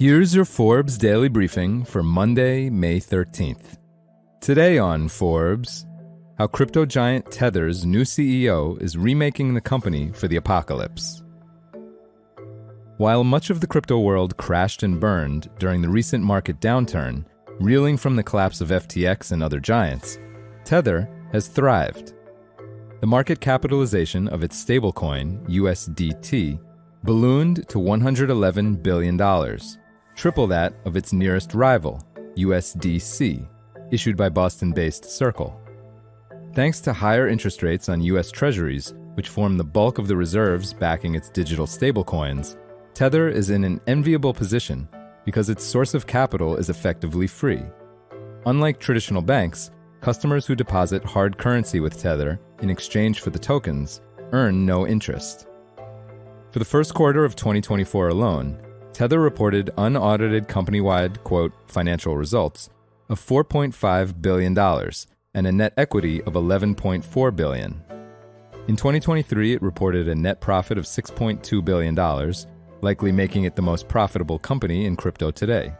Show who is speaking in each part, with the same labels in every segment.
Speaker 1: Here's your Forbes Daily Briefing for Monday, May 13th. Today on Forbes, how crypto giant Tether's new CEO is remaking the company for the apocalypse. While much of the crypto world crashed and burned during the recent market downturn, reeling from the collapse of FTX and other giants, Tether has thrived. The market capitalization of its stablecoin, USDT, ballooned to $111 billion, triple that of its nearest rival, USDC, issued by Boston-based Circle. Thanks to higher interest rates on U.S. Treasuries, which form the bulk of the reserves backing its digital stablecoins, Tether is in an enviable position because its source of capital is effectively free. Unlike traditional banks, customers who deposit hard currency with Tether in exchange for the tokens earn no interest. For the first quarter of 2024 alone, Tether reported unaudited company-wide, quote, financial results of $4.5 billion and a net equity of $11.4 billion. In 2023, it reported a net profit of $6.2 billion, likely making it the most profitable company in crypto today.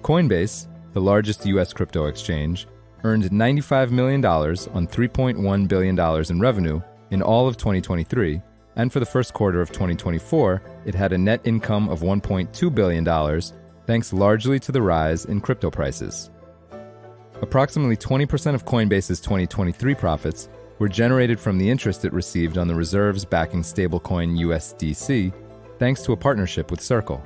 Speaker 1: Coinbase, the largest U.S. crypto exchange, earned $95 million on $3.1 billion in revenue in all of 2023, and for the first quarter of 2024, it had a net income of $1.2 billion, thanks largely to the rise in crypto prices. Approximately 20% of Coinbase's 2023 profits were generated from the interest it received on the reserves backing stablecoin USDC, thanks to a partnership with Circle.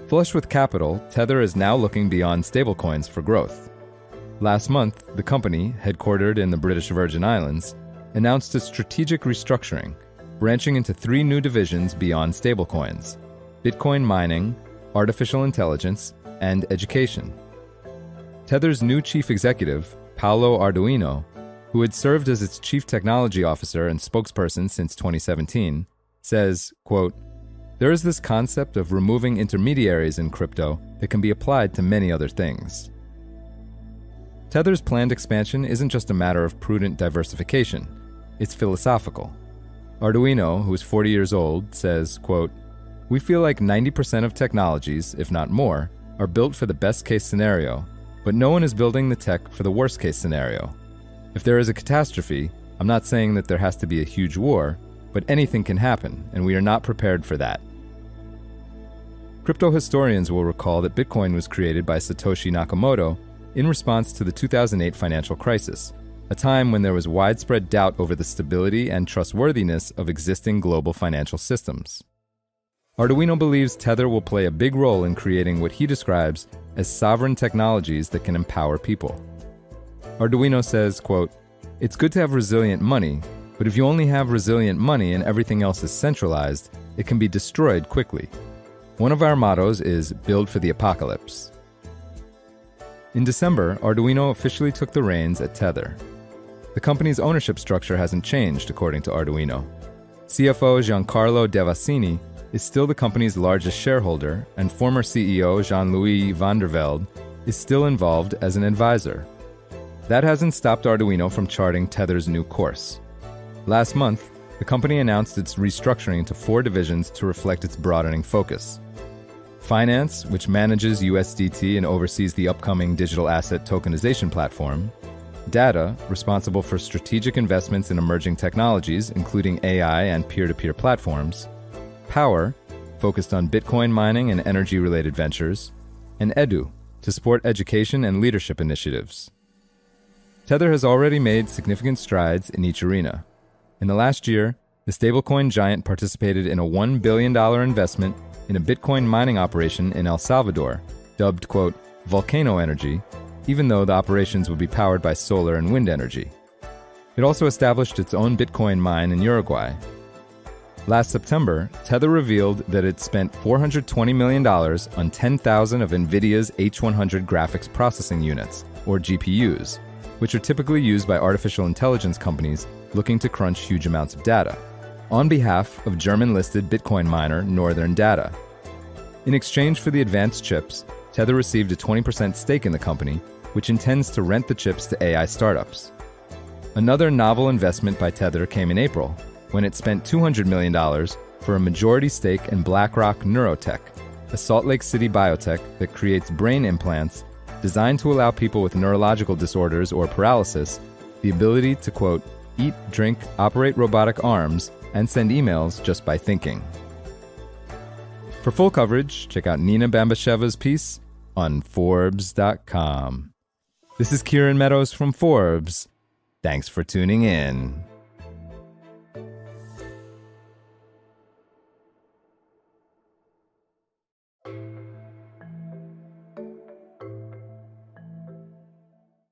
Speaker 1: Flush with capital, Tether is now looking beyond stablecoins for growth. Last month, the company, headquartered in the British Virgin Islands, announced a strategic restructuring, branching into 3 new divisions beyond stablecoins: Bitcoin mining, artificial intelligence, and education. Tether's new chief executive, Paolo Ardoino, who had served as its chief technology officer and spokesperson since 2017, says, quote, "There is this concept of removing intermediaries in crypto that can be applied to many other things." Tether's planned expansion isn't just a matter of prudent diversification, it's philosophical. Arduino, who is 40 years old, says, quote, "We feel like 90% of technologies, if not more, are built for the best-case scenario, but no one is building the tech for the worst-case scenario. If there is a catastrophe, I'm not saying that there has to be a huge war, but anything can happen, and we are not prepared for that." Crypto historians will recall that Bitcoin was created by Satoshi Nakamoto in response to the 2008 financial crisis, a time when there was widespread doubt over the stability and trustworthiness of existing global financial systems. Arduino believes Tether will play a big role in creating what he describes as sovereign technologies that can empower people. Arduino says, quote, "It's good to have resilient money, but if you only have resilient money and everything else is centralized, it can be destroyed quickly. One of our mottos is build for the apocalypse." In December, Arduino officially took the reins at Tether. The company's ownership structure hasn't changed, according to Arduino. CFO Giancarlo Devasini is still the company's largest shareholder, and former CEO Jean-Louis van der Velde is still involved as an advisor. That hasn't stopped Arduino from charting Tether's new course. Last month, the company announced its restructuring into 4 divisions to reflect its broadening focus. Finance, which manages USDT and oversees the upcoming digital asset tokenization platform. Data, responsible for strategic investments in emerging technologies, including AI and peer-to-peer platforms. Power, focused on Bitcoin mining and energy-related ventures. And Edu, to support education and leadership initiatives. Tether has already made significant strides in each arena. In the last year, the stablecoin giant participated in a $1 billion investment in a Bitcoin mining operation in El Salvador, dubbed, quote, volcano energy, even though the operations would be powered by solar and wind energy. It also established its own Bitcoin mine in Uruguay. Last September, Tether revealed that it spent $420 million on 10,000 of NVIDIA's H100 graphics processing units, or GPUs, which are typically used by artificial intelligence companies looking to crunch huge amounts of data, on behalf of German-listed Bitcoin miner Northern Data. In exchange for the advanced chips, Tether received a 20% stake in the company, which intends to rent the chips to AI startups. Another novel investment by Tether came in April, when it spent $200 million for a majority stake in BlackRock Neurotech, a Salt Lake City biotech that creates brain implants designed to allow people with neurological disorders or paralysis the ability to, quote, eat, drink, operate robotic arms, and send emails just by thinking. For full coverage, check out Nina Bambasheva's piece on forbes.com. This is Kieran Meadows from Forbes. Thanks for tuning in.